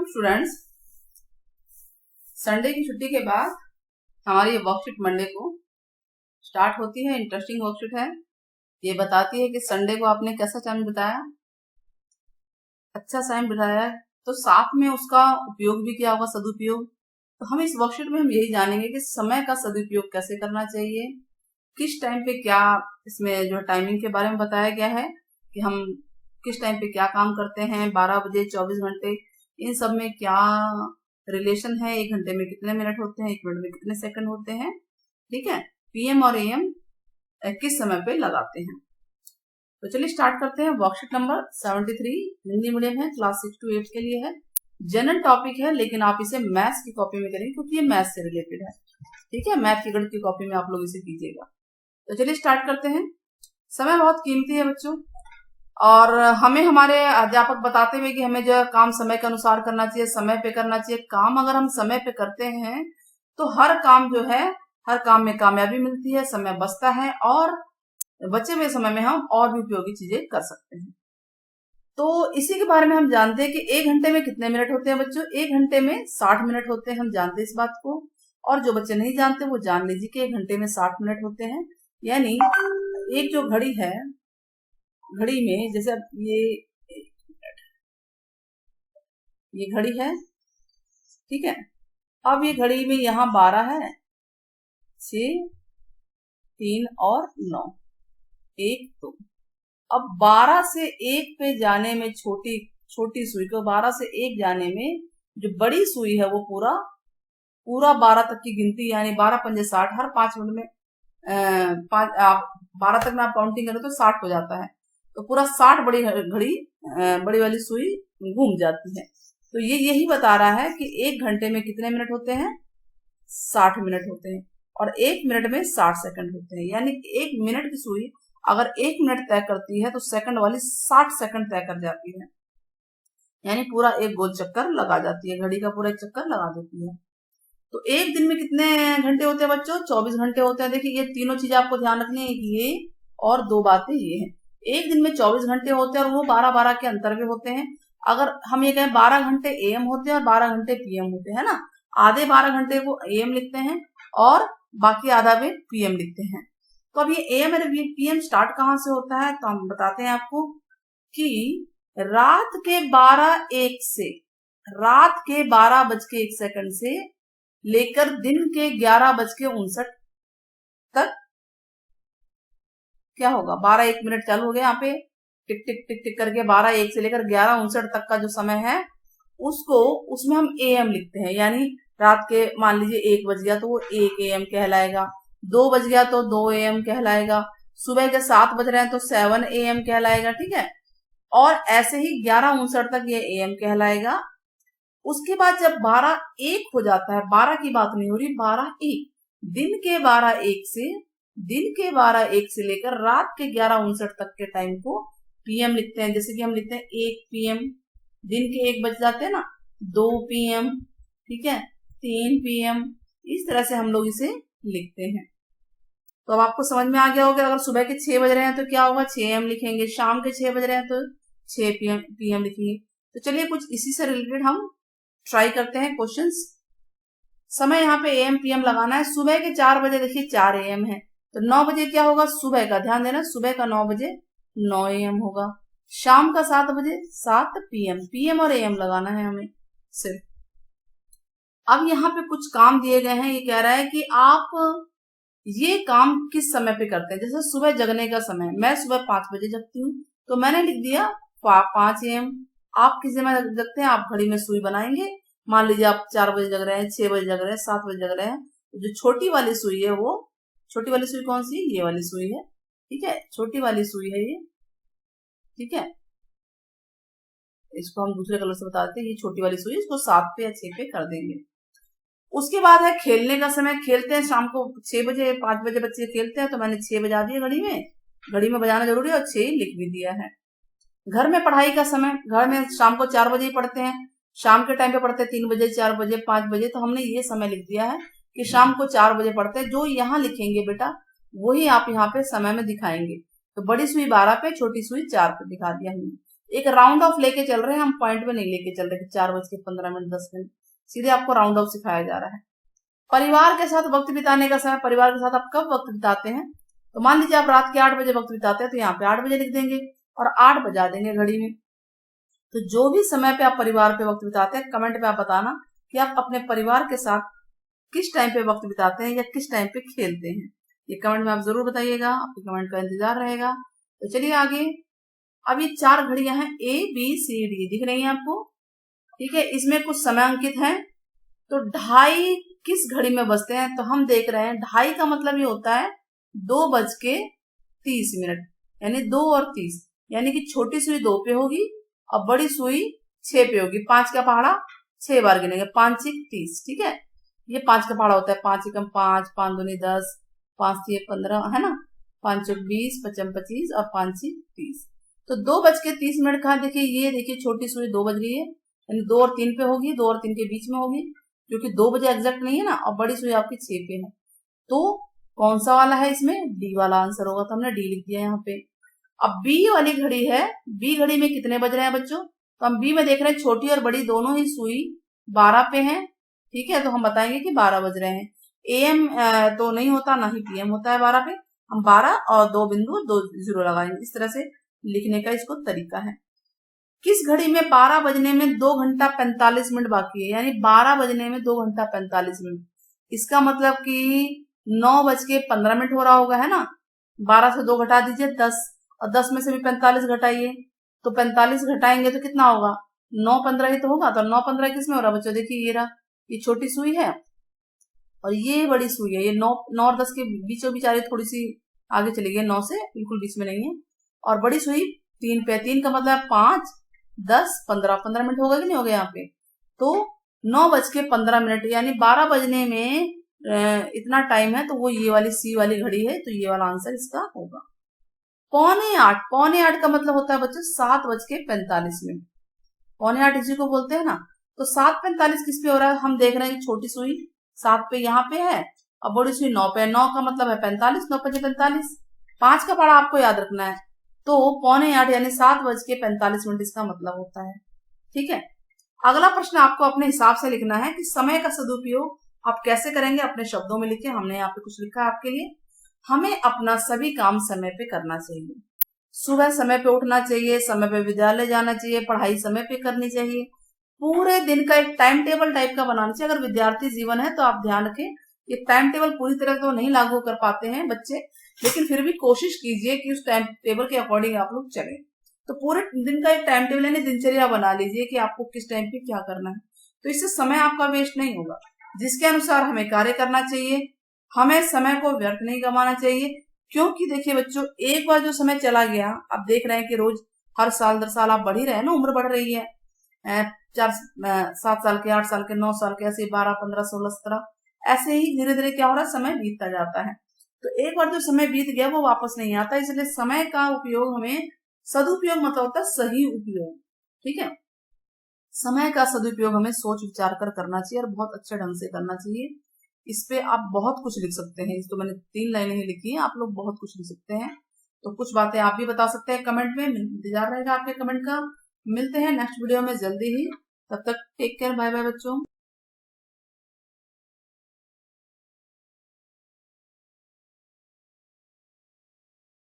Students, Sunday की छुट्टी के बाद हमारी ये वर्कशीट मंडे को स्टार्ट होती है। इंटरेस्टिंग वर्कशीट है। ये बताती है कि संडे को आपने कैसा टाइम बिताया। अच्छा टाइम बिताया है तो साथ में उसका उपयोग भी किया होगा, सदुपयोग। तो हम इस वर्कशीट में हम यही जानेंगे कि समय का सदुपयोग कैसे करना चाहिए, किस टाइम पे क्या, इसमें जो टाइमिंग के बारे में बताया गया है कि हम किस टाइम पे क्या काम करते हैं, 12 बजे, 24 घंटे, इन सब में क्या रिलेशन है, 1 घंटे में कितने मिनट होते हैं, 1 मिनट में कितने सेकंड होते हैं। ठीक है, पीएम और एएम किस समय पे लगाते हैं। तो चलिए स्टार्ट करते हैं। वर्कशीट नंबर 73 हिंदी मीडियम है, क्लास 6 to 8 के लिए है। जनरल टॉपिक है, लेकिन आप इसे मैथ्स की कॉपी में करेंगे क्योंकि ये मैथ्स से रिलेटेड है। ठीक है, मैथ की गणित की कॉपी में आप लोग इसे कीजिएगा। तो चलिए स्टार्ट करते हैं। समय बहुत कीमती है बच्चों, और हमें हमारे अध्यापक बताते हुए कि हमें जो काम समय के अनुसार करना चाहिए, समय पे करना चाहिए। काम अगर हम समय पे करते हैं तो हर काम जो है, हर काम में कामयाबी मिलती है, समय बचता है और बचे हुए समय में हम और भी उपयोगी चीजें कर सकते हैं। तो इसी के बारे में हम जानते हैं कि 1 घंटे में कितने मिनट होते हैं बच्चों। 1 घंटे में 60 मिनट होते हैं, हम जानते हैं इस बात को। और जो बच्चे नहीं जानते वो जान लीजिए कि 1 घंटे में 60 मिनट होते हैं। यानी एक जो घड़ी है, घड़ी में जैसे ये घड़ी है, ठीक है। अब ये घड़ी में यहाँ 12 है, 6, 3 और 9, 1, 2। अब 12 से 1 पे जाने में छोटी सुई को 12 से 1 जाने में जो बड़ी सुई है वो पूरा 12 तक की गिनती, यानी 12 पंजे 60, हर 5 मिनट में 12 तक में आप काउंटिंग करें तो 60 हो जाता है। तो पूरा 60 बड़ी वाली सुई घूम जाती है। तो ये यही बता रहा है कि 1 घंटे में कितने मिनट होते हैं, 60 मिनट होते हैं, और 1 मिनट में 60 सेकंड होते हैं। यानी 1 मिनट की सुई अगर 1 मिनट तय करती है तो सेकंड वाली 60 सेकंड तय कर जाती है, यानी पूरा एक गोल चक्कर लगा जाती है, घड़ी का पूरा एक चक्कर लगा देती है। तो एक दिन में कितने घंटे होते हैं बच्चों, 24 घंटे होते हैं। देखिए ये तीनों चीजें आपको ध्यान रखनी है, ये और 2 बातें ये हैं। एक दिन में 24 घंटे होते हैं और वो 12-12 के अंतर के होते हैं। अगर हम ये कहें 12 घंटे एएम होते हैं और 12 घंटे पीएम होते हैं ना, आधे 12 घंटे को एएम लिखते हैं और बाकी आधा भी पीएम लिखते हैं। तो अब ये एएम और पीएम स्टार्ट कहाँ से होता है, तो हम बताते हैं आपको कि रात के 12:01 से, रात के 12:01 से लेकर दिन के 11:59 तक क्या होगा, 12:01 चालू हो गया यहाँ पे, टिक टिक टिक टिक करके 12:01 से लेकर 11:59 तक का जो समय है उसमें हम एएम लिखते हैं। यानी रात के मान लीजिए 1 बज गया तो वो 1 एएम कहलाएगा, 2 बज गया तो 2 एएम कहलाएगा, सुबह के 7 बज रहे हैं तो 7 एएम कहलाएगा। ठीक है, और ऐसे ही 11:59 तक ये एएम कहलाएगा। उसके बाद जब 12:01 हो जाता है, 12 की बात नहीं हो रही, 12:01, दिन के 12:01 से लेकर रात के 11:59 तक के टाइम को पीएम लिखते हैं। जैसे कि हम लिखते हैं 1 पीएम, दिन के 1 बज जाते हैं ना, 2 पीएम, ठीक है, 3 पीएम, इस तरह से हम लोग इसे लिखते हैं। तो अब आपको समझ में आ गया होगा। अगर सुबह के 6 बज रहे हैं तो क्या होगा, 6 एम लिखेंगे, शाम के 6 बज रहे हैं तो 6 पीएम लिखेंगे। तो चलिए कुछ इसी से रिलेटेड हम ट्राई करते हैं क्वेश्चंस। समय यहाँ पे एएम पीएम लगाना है। सुबह के 4 बजे देखिए 4 एएम है, तो 9 बजे क्या होगा, सुबह का ध्यान देना, सुबह का 9 बजे 9 एएम होगा। शाम का 7 बजे 7 पीएम, पीएम और एएम लगाना है हमें सिर्फ। अब यहाँ पे कुछ काम दिए गए हैं। ये कह रहा है कि आप ये काम किस समय पे करते हैं। जैसे सुबह जगने का समय, मैं सुबह 5 बजे जगती हूँ तो मैंने लिख दिया 5 एएम। आप किस समय जगते हैं, आप घड़ी में सुई बनाएंगे। मान लीजिए आप 4 बजे जग रहे हैं, 6 बजे जग रहे हैं, 7 बजे जग रहे हैं, तो जो छोटी वाली सुई है, वो छोटी वाली सुई कौन सी है, ये वाली सुई है। ठीक है, छोटी वाली सुई है ये। ठीक है, इसको हम दूसरे कलर से बता देते हैं, ये छोटी वाली सुई, इसको 7 पे या 6 पे कर देंगे। उसके बाद है खेलने का समय। खेलते हैं शाम को 6 बजे, 5 बजे बच्चे खेलते हैं, तो मैंने 6 बजा दिया घड़ी में बजाना जरूरी है, और 6 लिख भी दिया है। घर में पढ़ाई का समय, घर में शाम को 4 बजे ही पढ़ते हैं, शाम के टाइम पे पढ़ते हैं 3 बजे, 4 बजे, 5 बजे, तो हमने ये समय लिख दिया है कि शाम को 4 बजे पढ़ते हैं। जो यहाँ लिखेंगे बेटा वही आप यहाँ पे समय में दिखाएंगे। तो बड़ी सुई 12 पे, छोटी सुई 4 पे दिखा दिया हमने। एक राउंड ऑफ लेके चल रहे हैं हम, पॉइंट पे नहीं लेके चल रहे कि 4:15 10 मिनट, सीधे आपको राउंड ऑफ सिखाया जा रहा है। परिवार के साथ वक्त बिताने का समय, परिवार के साथ आप कब वक्त बिताते हैं, तो मान लीजिए आप रात के 8 बजे वक्त बिताते हैं तो यहाँ पे 8 बजे लिख देंगे और 8 बजा देंगे घड़ी में। तो जो भी समय पे आप परिवार पे वक्त बिताते हैं, कमेंट पे आप बताना कि आप अपने परिवार के साथ किस टाइम पे वक्त बिताते हैं या किस टाइम पे खेलते हैं। ये कमेंट में आप जरूर बताइएगा, आपके कमेंट का इंतजार रहेगा। तो चलिए आगे। अब ये 4 घड़ियां हैं ABCD दिख रही हैं आपको, ठीक है। इसमें कुछ समय अंकित है, तो 2:30 किस घड़ी में बजते हैं, तो हम देख रहे हैं 2:30 का मतलब ये होता है 2:30, यानी 2 और 30, यानी कि छोटी सुई 2 पे होगी और बड़ी सुई 6 पे होगी। 5 का पहाड़ा 6 बार गिनेंगे, 5 6 30, ठीक है। ये 5 का पहाड़ा होता है, 5 एकम 5, 5 दूनी 10, 5 3 15, है ना, 5 चौक 20, 5 25 और 5 6 30। तो 2:30 का देखिए, ये देखिए छोटी सुई 2 बज गई है, यानी 2 और 3 पे होगी, 2 और 3 के बीच में होगी, क्योंकि 2 बजे एग्जैक्ट नहीं है ना, और बड़ी सुई आपकी 6 पे है। तो कौन सा वाला है इसमें, डी वाला आंसर होगा, तो हमने डी लिख दिया यहाँ पे। अब बी वाली घड़ी है, बी घड़ी में कितने बज रहे हैं बच्चों, तो हम बी में देख रहे हैं छोटी और बड़ी दोनों ही सुई 12 पे हैं, ठीक है। तो हम बताएंगे कि 12 बज रहे हैं। AM तो नहीं होता, ना ही PM होता है 12 पे, हम 12 और 2 बिंदु 2 जीरो लगाएंगे। इस तरह से लिखने का इसको तरीका है। किस घड़ी में 12 बजने में 2 घंटा 45 मिनट बाकी है, यानी 12 बजने में 2 घंटा 45 मिनट, इसका मतलब कि 9:15 हो रहा होगा, है ना। 12 से 2 घटा दीजिए 10, और 10 में से भी 45 घटाइए, तो 45 घटाएंगे तो कितना होगा, 9:15 ही तो होगा। तो 9:15 किस में हो रहा है बच्चों, देखिए ये रहा, ये छोटी सुई है और ये बड़ी सुई है, ये 9 और 10 के बीचों बीच आ रही, थोड़ी सी आगे चली गई, 9 से बिल्कुल बीच में नहीं है, और बड़ी सुई 3 पे, 3 का मतलब 5 10 15 मिनट होगा कि नहीं होगा यहाँ पे। तो 9:15, यानी 12 बजने में इतना टाइम है, तो वो ये वाली सी वाली घड़ी है, तो ये वाला आंसर इसका होगा। 7:45, 7:45 का मतलब होता है बच्चों 7:45। 7:45 इसी को बोलते हैं ना। तो 7:45 किस पे हो रहा है, हम देख रहे हैं छोटी सुई 7 पे यहाँ पे है और बड़ी सुई 9 पे है, 9 का मतलब है 45, 9 5 45, 5 का पढ़ा आपको याद रखना है। तो 7:45 यानी 7:45 इसका मतलब होता है, ठीक है। अगला प्रश्न आपको अपने हिसाब से लिखना है कि समय का सदुपयोग आप कैसे करेंगे, अपने शब्दों में लिखे। हमने यहाँ पे कुछ लिखा है आपके लिए। हमें अपना सभी काम समय पे करना चाहिए, सुबह समय पे उठना चाहिए, समय पे विद्यालय जाना चाहिए, पढ़ाई समय पे करनी चाहिए, पूरे दिन का एक टाइम टेबल टाइप का बनाना चाहिए। अगर विद्यार्थी जीवन है तो आप ध्यान रखें, ये टाइम टेबल पूरी तरह तो नहीं लागू कर पाते हैं बच्चे, लेकिन फिर भी कोशिश कीजिए कि उस टाइम टेबल के अकॉर्डिंग आप लोग चले। तो पूरे दिन का एक टाइम टेबल यानी दिनचर्या बना लीजिए कि आपको किस टाइम पे क्या करना है, तो इससे समय आपका वेस्ट नहीं होगा। जिसके अनुसार हमें कार्य करना चाहिए, हमें समय को व्यर्थ नहीं गंवाना चाहिए, क्योंकि देखिए बच्चों, एक बार जो समय चला गया, आप देख रहे हैं कि रोज हर साल 10 साल आप बढ़ ही रहे हैं ना, उम्र बढ़ रही है, 7 साल के, 8 साल के, 9 साल के, ऐसे 12 15 16 17, ऐसे ही धीरे धीरे क्या हो रहा है, समय बीतता जाता है। तो एक बार जो समय बीत गया वो वापस नहीं आता, इसलिए समय का उपयोग हमें, सदुपयोग मतलब होता है सही उपयोग, ठीक है। समय का सदुपयोग हमें सोच विचार कर करना चाहिए और बहुत अच्छे ढंग से करना चाहिए। इस पे आप बहुत कुछ लिख सकते हैं, इस तो मैंने 3 लाइनें ही लिखी हैं, आप लोग बहुत कुछ लिख सकते हैं। तो कुछ बातें आप भी बता सकते हैं कमेंट में, इंतजार रहेगा आपके कमेंट का। मिलते हैं नेक्स्ट वीडियो में जल्दी ही, तब तक टेक केयर, बाय बाय बच्चों।